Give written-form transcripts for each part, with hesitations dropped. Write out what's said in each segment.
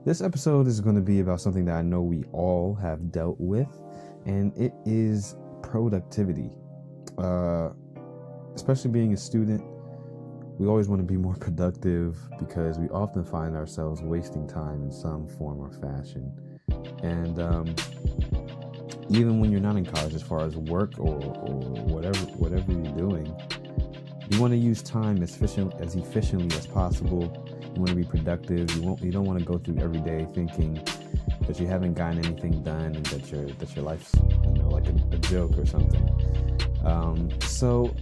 This episode is going to be about something that I know we all have dealt with, and it is productivity. Uh, Especially being a student, we always want to be more productive because we often find ourselves wasting time in some form or fashion. And even when you're not in college, as far as work or whatever you're doing, you want to use time as efficiently as possible. You want to be productive. You don't want to go through every day thinking that you haven't gotten anything done and that your life's like a joke or something. So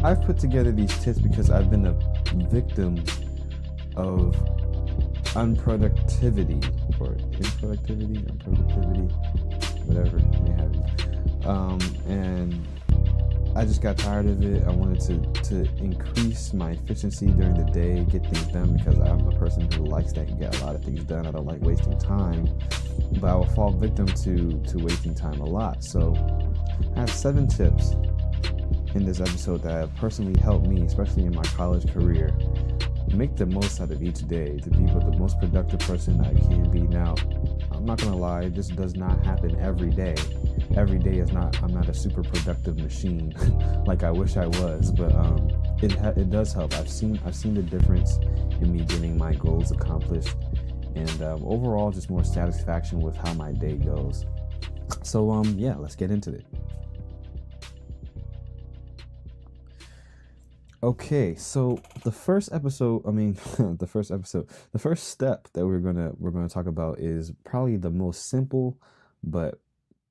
I've put together these tips because I've been a victim of unproductivity, whatever it may have you. And I just got tired of it. I wanted to increase my efficiency during the day, get things done, because I'm a person who likes that. You get a lot of things done. I don't like wasting time, but I will fall victim to wasting time a lot. So I have 7 tips in this episode that have personally helped me, especially in my college career, make the most out of each day to be the most productive person I can be. Now, I'm not gonna lie, this does not happen every day. Every day I'm not a super productive machine like I wish I was, but it does help. I've seen the difference in me getting my goals accomplished, and overall just more satisfaction with how my day goes. So let's get into it. Okay, so the first step that we're gonna talk about is probably the most simple, but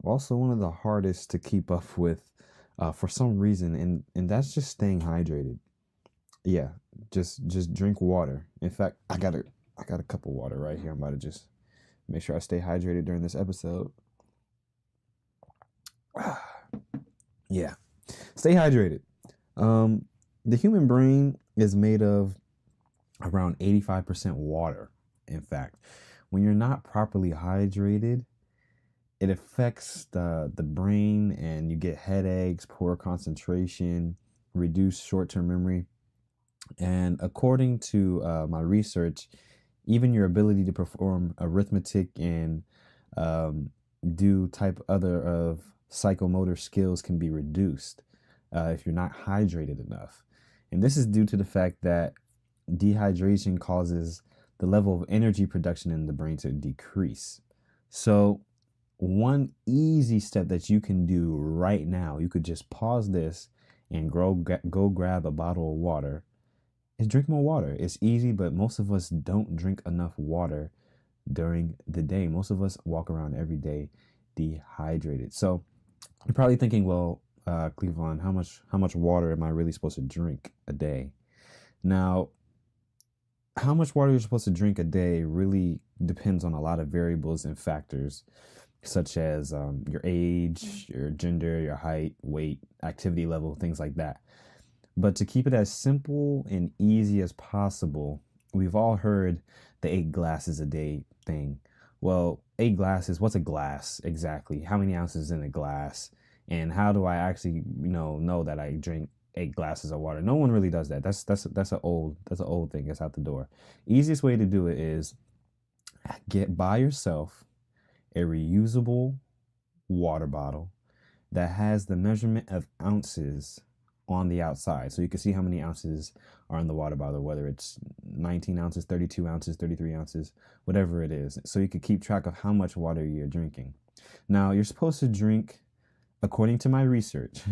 also one of the hardest to keep up with for some reason, and that's just staying hydrated. Yeah, just drink water. In fact, I got a cup of water right here. I'm about to just make sure I stay hydrated during this episode. Yeah, stay hydrated. The human brain is made of around 85% water. In fact, when you're not properly hydrated, it affects the brain, and you get headaches, poor concentration, reduced short-term memory. And according to my research, even your ability to perform arithmetic and do type other of psychomotor skills can be reduced if you're not hydrated enough. And this is due to the fact that dehydration causes the level of energy production in the brain to decrease. So one easy step that you can do right now, you could just pause this and go grab a bottle of water, is drink more water. It's easy, but most of us don't drink enough water during the day. Most of us walk around every day dehydrated. So you're probably thinking, well, Cleveland, how much water am I really supposed to drink a day? Now, how much water you're supposed to drink a day really depends on a lot of variables and factors, such as your age, your gender, your height, weight, activity level, things like that. But to keep it as simple and easy as possible, we've all heard the 8 glasses a day thing. Well, 8 glasses, what's a glass exactly? How many ounces in a glass? And how do I actually, know that I drink 8 glasses of water? No one really does that. That's an old thing. It's out the door. Easiest way to do it is buy yourself a reusable water bottle that has the measurement of ounces on the outside, so you can see how many ounces are in the water bottle, whether it's 19 ounces, 32 ounces, 33 ounces, whatever it is, so you can keep track of how much water you're drinking. Now, you're supposed to drink, according to my research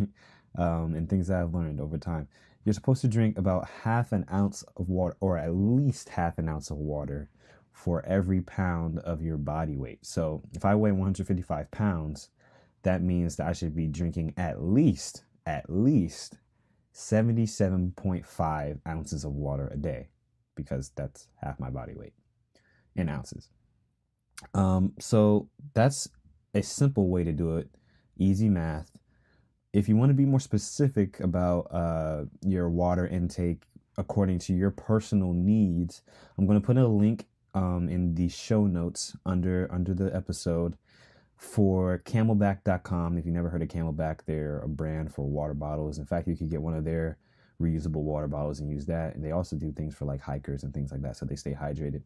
and things that I've learned over time, you're supposed to drink about half an ounce of water, or at least half an ounce of water, for every pound of your body weight. So if I weigh 155 pounds, that means that I should be drinking at least 77.5 ounces of water a day, because that's half my body weight in ounces. So that's a simple way to do it. Easy math. If you want to be more specific about your water intake according to your personal needs, I'm going to put a link in the show notes under the episode for camelback.com. If you never heard of Camelback, they're a brand for water bottles. In fact, you could get one of their reusable water bottles and use that. And they also do things for like hikers and things like that, so they stay hydrated.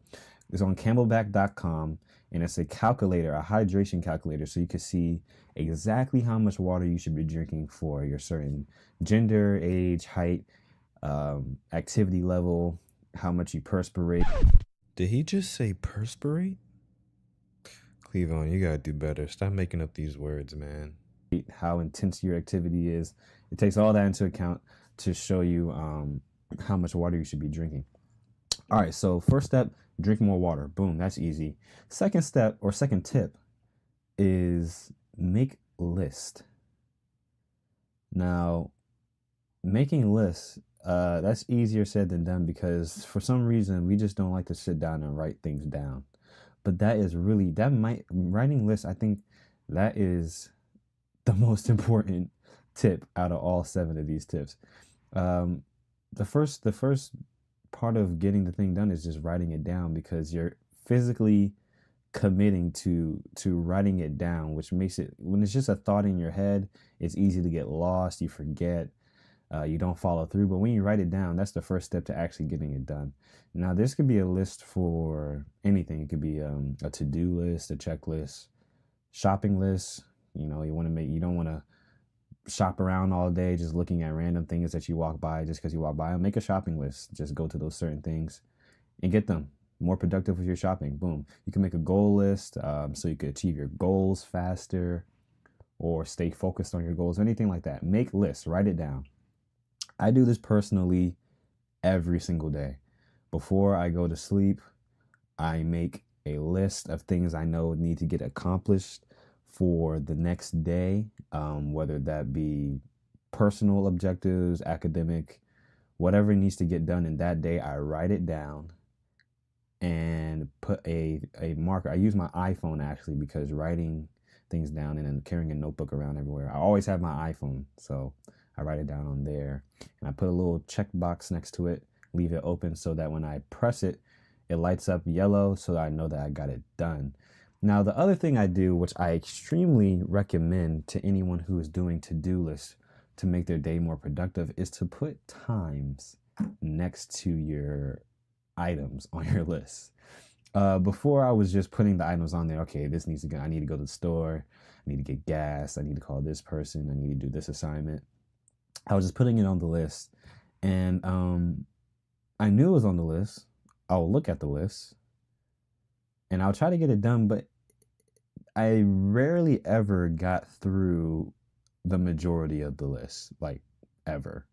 It's on camelback.com, and it's a calculator, a hydration calculator, so you can see exactly how much water you should be drinking for your certain gender, age, height, activity level, how much you perspirate. Did he just say perspirate? Cleavon, you gotta do better. Stop making up these words, man. How intense your activity is. It takes all that into account to show you how much water you should be drinking. All right, so first step, drink more water. Boom, that's easy. Second step, or second tip, is make list. Now, making lists, that's easier said than done, because for some reason we just don't like to sit down and write things down. But writing lists, I think that is the most important tip out of all 7 of these tips. The first part of getting the thing done is just writing it down, because you're physically committing to writing it down, which makes it, when it's just a thought in your head, it's easy to get lost, you forget, you don't follow through. But when you write it down, that's the first step to actually getting it done. Now, this could be a list for anything. It could be a to-do list, a checklist, shopping list. You don't want to shop around all day just looking at random things that you walk by just because you walk by them. Make a shopping list. Just go to those certain things and get them. More productive with your shopping. Boom. You can make a goal list, so you could achieve your goals faster or stay focused on your goals, anything like that. Make lists. Write it down. I do this personally every single day. Before I go to sleep, I make a list of things I know need to get accomplished for the next day, whether that be personal objectives, academic, whatever needs to get done in that day. I write it down and put a marker. I use my iPhone, actually, because writing things down and then carrying a notebook around everywhere, I always have my iPhone, so I write it down on there, and I put a little check box next to it, leave it open, so that when I press it, it lights up yellow, so I know that I got it done. Now, the other thing I do, which I extremely recommend to anyone who is doing to-do lists to make their day more productive, is to put times next to your items on your list. Before, I was just putting the items on there. Okay, this needs to go. I need to go to the store. I need to get gas. I need to call this person. I need to do this assignment. I was just putting it on the list, and I knew it was on the list. I'll look at the list, and I'll try to get it done, but I rarely ever got through the majority of the list, like ever.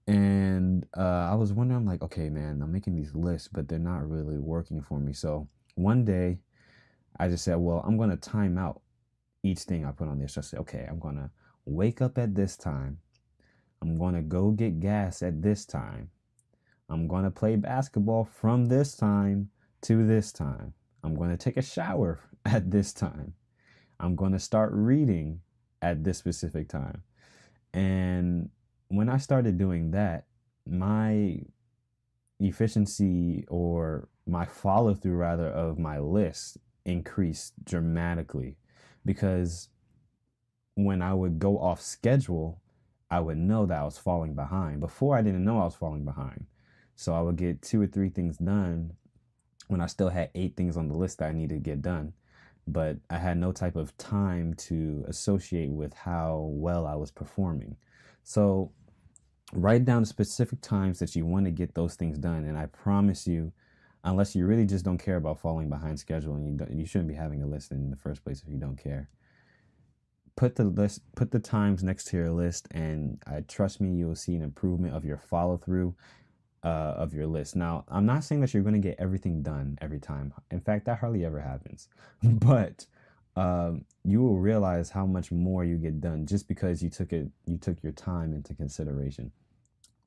And I was wondering, I'm like, okay, man, I'm making these lists, but they're not really working for me. So one day I just said, well, I'm going to time out each thing I put on this. So I said, okay, I'm going to wake up at this time. I'm going to go get gas at this time. I'm going to play basketball from this time to this time. I'm going to take a shower at this time. I'm going to start reading at this specific time. And when I started doing that, my efficiency, or my follow through rather, of my list increased dramatically, because when I would go off schedule, I would know that I was falling behind. Before, I didn't know I was falling behind. So I would get 2 or 3 things done when I still had 8 things on the list that I needed to get done. But I had no type of time to associate with how well I was performing. So write down the specific times that you want to get those things done. And I promise you, unless you really just don't care about falling behind schedule, and you shouldn't be having a list in the first place if you don't care. Put the times next to your list, and trust me, you will see an improvement of your follow through of your list. Now, I'm not saying that you're going to get everything done every time. In fact, that hardly ever happens. But you will realize how much more you get done just because you took your time into consideration.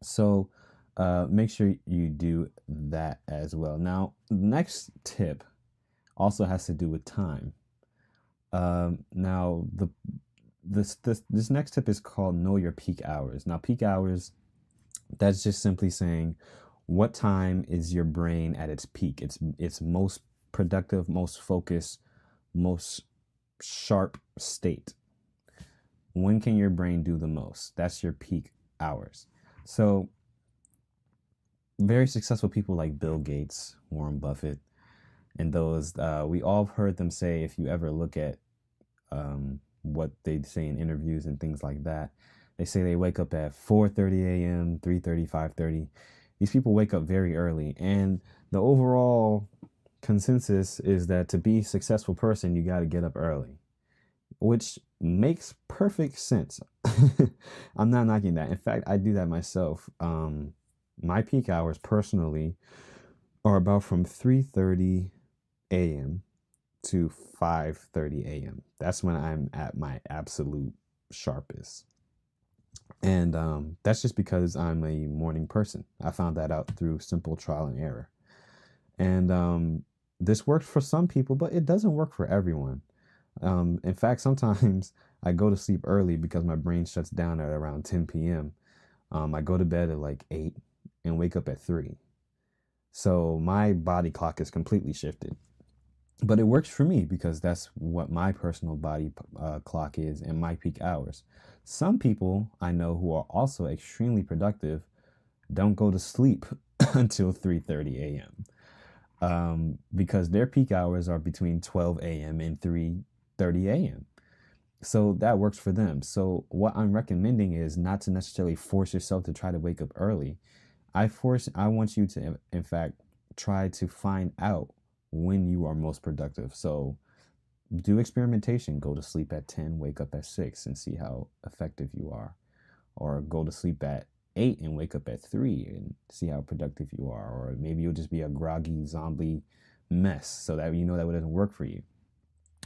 So make sure you do that as well. Now, the next tip also has to do with time. Now, this next tip is called know your peak hours. Now, peak hours, that's just simply saying what time is your brain at its peak. It's most productive, most focused, most sharp state. When can your brain do the most? That's your peak hours. So very successful people like Bill Gates, Warren Buffett, and those we all heard them say, if you ever look at what they say in interviews and things like that, they say they wake up at 4:30 a.m., 3:30, 5:30. These people wake up very early, and the overall consensus is that to be a successful person, you got to get up early, which makes perfect sense. I'm not knocking that. In fact, I do that myself. My peak hours personally are about from 3:30 a.m. to 5:30 a.m. That's when I'm at my absolute sharpest. And that's just because I'm a morning person. I found that out through simple trial and error. And this works for some people, but it doesn't work for everyone. In fact, sometimes I go to sleep early because my brain shuts down at around 10 p.m. I go to bed at like 8 and wake up at 3. So my body clock is completely shifted. But it works for me because that's what my personal body clock is and my peak hours. Some people I know who are also extremely productive don't go to sleep until 3:30 a.m. Because their peak hours are between 12 a.m. and 3:30 a.m. So that works for them. So what I'm recommending is not to necessarily force yourself to try to wake up early. I want you to, in fact, try to find out when you are most productive. So do experimentation. Go to sleep at 10, wake up at 6, and see how effective you are. Or go to sleep at 8 and wake up at 3 and see how productive you are. Or maybe you'll just be a groggy zombie mess so that you know that it doesn't work for you.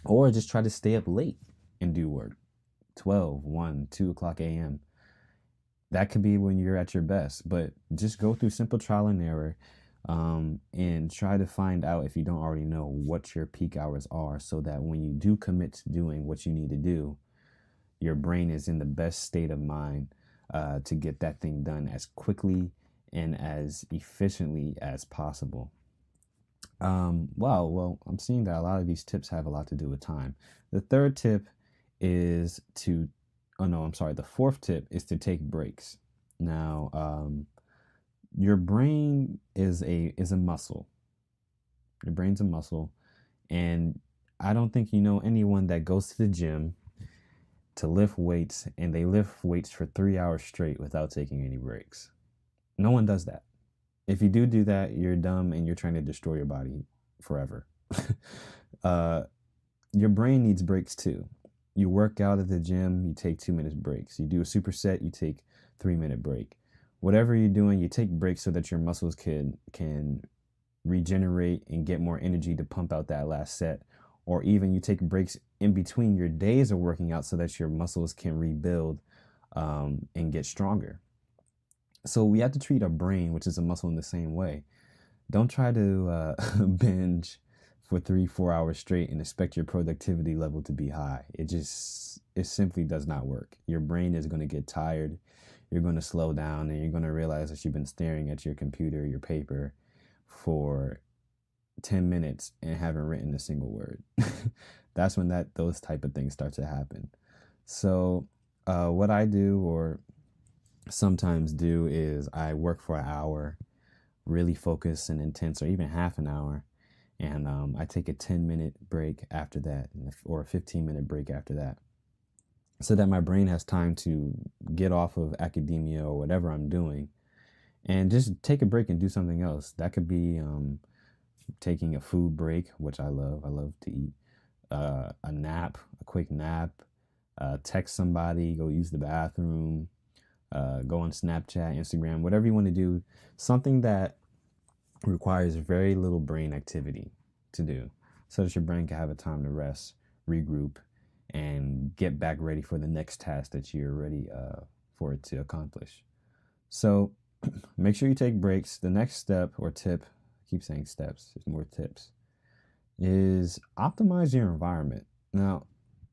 Or just try to stay up late and do work. 12, 1, 2 o'clock a.m. That could be when you're at your best. But just go through simple trial and error, and try to find out, if you don't already know, what your peak hours are, so that when you do commit to doing what you need to do, your brain is in the best state of mind to get that thing done as quickly and as efficiently as possible. Well, I'm seeing that a lot of these tips have a lot to do with time. The third tip is to, oh no, I'm sorry. The fourth tip is to take breaks. Now, your brain is a muscle. Your brain's a muscle, and I don't think you know anyone that goes to the gym to lift weights and they lift weights for 3 hours straight without taking any breaks. No one does that. If you do that, you're dumb and you're trying to destroy your body forever. uh, your brain needs breaks too. You work out at the gym, you take 2 minutes breaks. You do a superset, you take 3 minute break. Whatever you're doing, you take breaks so that your muscles can regenerate and get more energy to pump out that last set. Or even you take breaks in between your days of working out so that your muscles can rebuild and get stronger. So we have to treat our brain, which is a muscle, in the same way. Don't try to binge for 3, 4 hours straight and expect your productivity level to be high. It simply does not work. Your brain is going to get tired. You're going to slow down, and you're going to realize that you've been staring at your computer, your paper, for 10 minutes and haven't written a single word. That's when those type of things start to happen. So what I do, or sometimes do, is I work for an hour, really focus and intense, or even half an hour, and I take a 10-minute break after that, or a 15-minute break after that, so that my brain has time to get off of academia or whatever I'm doing and just take a break and do something else. That could be taking a food break, which I love. I love to eat. A nap, a quick nap, text somebody, go use the bathroom, go on Snapchat, Instagram, whatever you want to do. Something that requires very little brain activity to do, so that your brain can have a time to rest, regroup, and get back ready for the next task that you're ready for it to accomplish. So make sure you take breaks. The next step or tip, I keep saying steps, there's more tips, is optimize your environment. Now,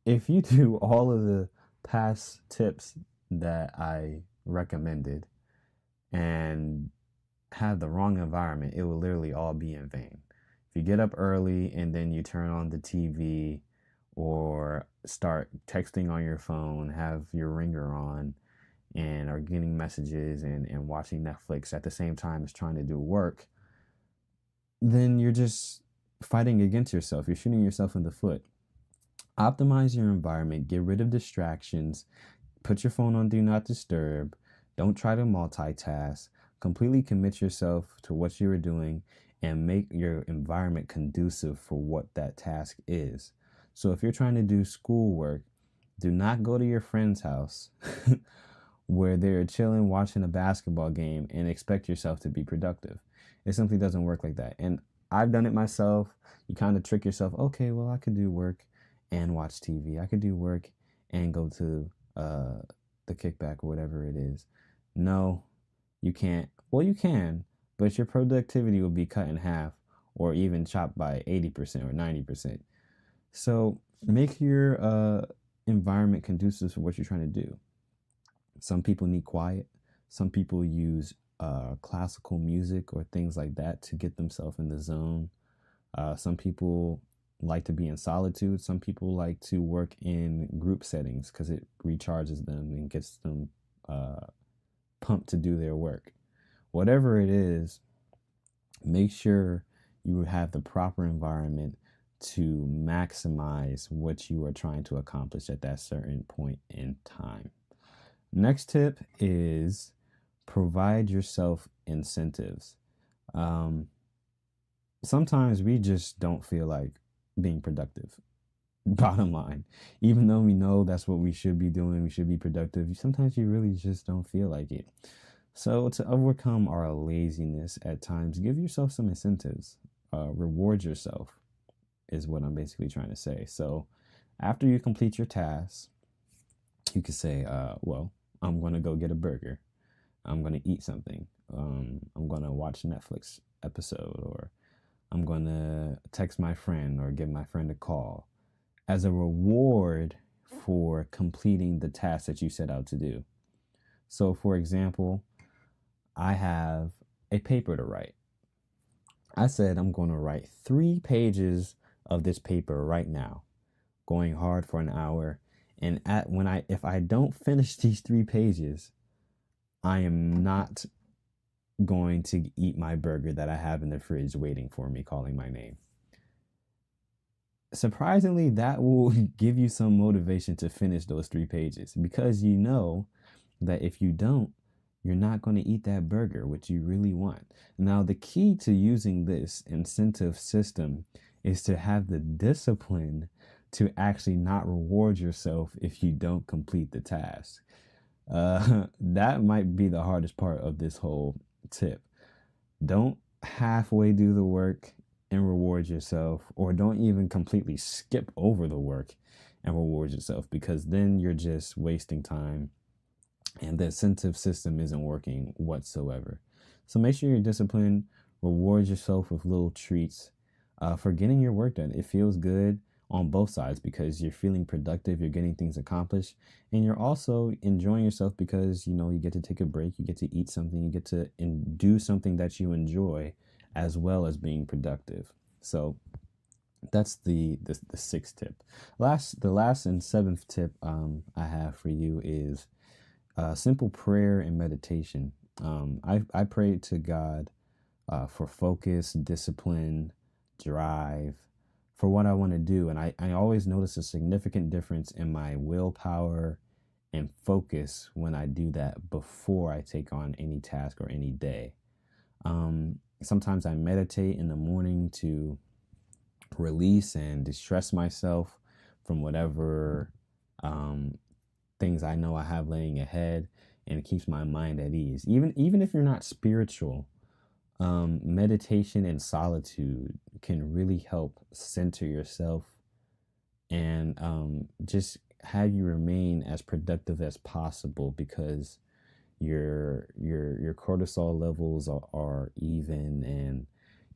if you do all of the past tips that I recommended and have the wrong environment, it will literally all be in vain. If you get up early and then you turn on the TV or start texting on your phone, have your ringer on, and are getting messages and watching Netflix at the same time as trying to do work, then you're just fighting against yourself. You're shooting yourself in the foot. Optimize your environment, get rid of distractions, put your phone on do not disturb, don't try to multitask, completely commit yourself to what you are doing and make your environment conducive for what that task is. So if you're trying to do schoolwork, do not go to your friend's house where they're chilling watching a basketball game and expect yourself to be productive. It simply doesn't work like that. And I've done it myself. You kind of trick yourself. Okay, well, I could do work and watch TV. I could do work and go to the kickback or whatever it is. No, you can't. Well, you can, but your productivity will be cut in half or even chopped by 80% or 90%. So make your environment conducive for what you're trying to do. Some people need quiet. Some people use classical music or things like that to get themselves in the zone. Some people like to be in solitude. Some people like to work in group settings because it recharges them and gets them pumped to do their work. Whatever it is, make sure you have the proper environment to maximize what you are trying to accomplish at that certain point in time. Next tip is provide yourself incentives. Sometimes we just don't feel like being productive. Bottom line, even though we know that's what we should be doing, we should be productive, sometimes you really just don't feel like it. So to overcome our laziness at times, give yourself some incentives. Reward yourself is what I'm basically trying to say. So after you complete your tasks, you could say, well, I'm going to go get a burger. I'm going to eat something. I'm going to watch a Netflix episode, or I'm going to text my friend or give my friend a call as a reward for completing the task that you set out to do. So, for example, I have a paper to write. I said I'm going to write 3 pages of this paper right now, going hard for an hour. And if I don't finish these 3 pages, I am not going to eat my burger that I have in the fridge waiting for me, calling my name. Surprisingly, that will give you some motivation to finish those 3 pages, because you know that if you don't, you're not going to eat that burger, which you really want. Now, the key to using this incentive system is to have the discipline to actually not reward yourself if you don't complete the task. That might be the hardest part of this whole tip. Don't halfway do the work and reward yourself, or don't even completely skip over the work and reward yourself, because then you're just wasting time and the incentive system isn't working whatsoever. So make sure you're disciplined, reward yourself with little treats for getting your work done. It feels good on both sides because you're feeling productive, you're getting things accomplished, and you're also enjoying yourself because, you know, you get to take a break, you get to eat something, you get to do something that you enjoy, as well as being productive. So that's the 6th tip. The last and 7th tip I have for you is simple prayer and meditation. I pray to God for focus, discipline, drive, for what I want to do. And I always notice a significant difference in my willpower and focus when I do that before I take on any task or any day. Sometimes I meditate in the morning to release and distress myself from whatever things I know I have laying ahead, and it keeps my mind at ease. Even if you're not spiritual, meditation and solitude can really help center yourself and just have you remain as productive as possible, because your cortisol levels are even, and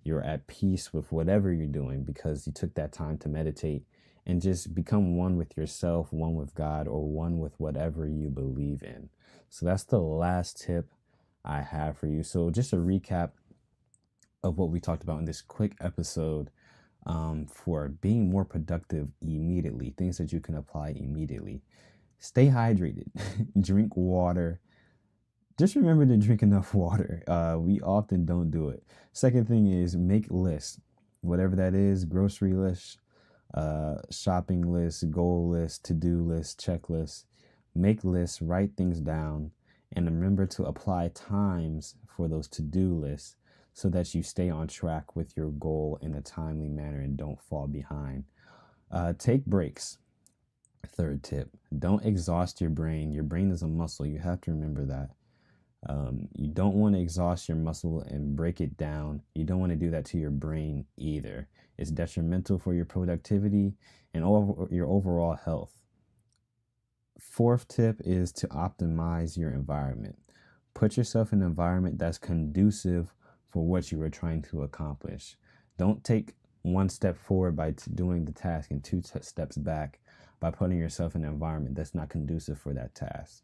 you're at peace with whatever you're doing because you took that time to meditate and just become one with yourself, one with God, or one with whatever you believe in. So that's the last tip I have for you. So just a recap of what we talked about in this quick episode for being more productive immediately, things that you can apply immediately. Stay hydrated. Drink water. Just remember to drink enough water. We often don't do it. Second thing is make lists. Whatever that is, grocery list, shopping list, goal list, to-do list, checklist. Make lists, write things down, and remember to apply times for those to-do lists so that you stay on track with your goal in a timely manner and don't fall behind. Take breaks. Third tip, don't exhaust your brain. Your brain is a muscle. You have to remember that. You don't want to exhaust your muscle and break it down. You don't want to do that to your brain either. It's detrimental for your productivity and your overall health. Fourth tip is to optimize your environment. Put yourself in an environment that's conducive for what you are trying to accomplish. Don't take one step forward by doing the task and two steps back by putting yourself in an environment that's not conducive for that task.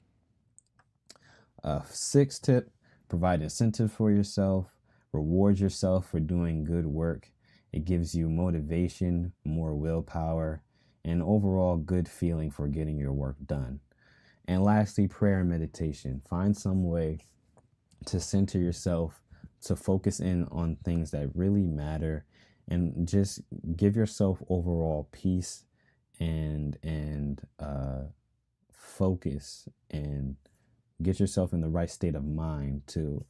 Sixth tip, provide incentive for yourself. Reward yourself for doing good work. It gives you motivation, more willpower, and overall good feeling for getting your work done. And lastly, prayer and meditation. Find some way to center yourself, to focus in on things that really matter, and just give yourself overall peace and focus, and get yourself in the right state of mind to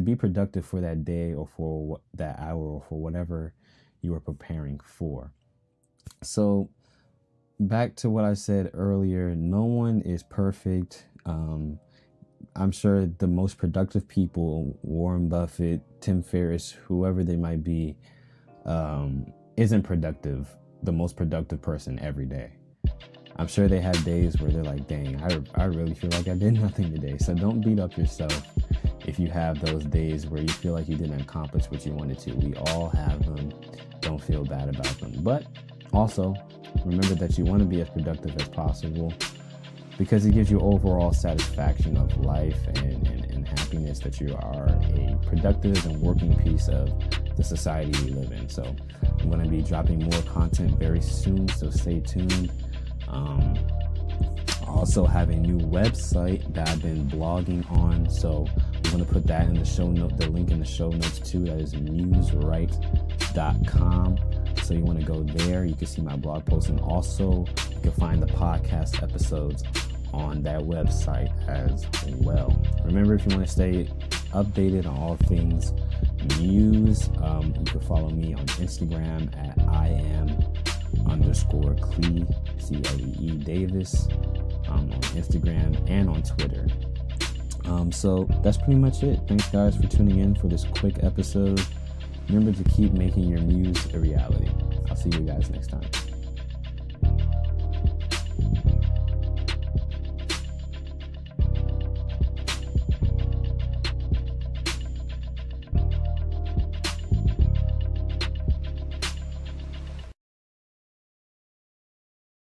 be productive for that day or for that hour or for whatever you are preparing for. So back to what I said earlier, no one is perfect. I'm sure the most productive people, Warren Buffett, Tim Ferriss, whoever they might be, isn't productive, the most productive person every day. I'm sure they have days where they're like, dang, I really feel like I did nothing today. So don't beat up yourself if you have those days where you feel like you didn't accomplish what you wanted to. We all have them. Don't feel bad about them. But also, remember that you want to be as productive as possible, because it gives you overall satisfaction of life and happiness that you are a productive and working piece of the society we live in. So I'm going to be dropping more content very soon, so stay tuned. I also have a new website that I've been blogging on, so I'm going to put that in the show note, the link in the show notes too. That is musewrite.com. So you want to go there. You can see my blog posts, and also you can find the podcast episodes on that website as well. Remember, if you want to stay updated on all things Muse, you can follow me on Instagram at IAM_Clee, CLEE Davis, on Instagram and on Twitter. So that's pretty much it. Thanks guys for tuning in for this quick episode. Remember to keep making your muse a reality. I'll see you guys next time.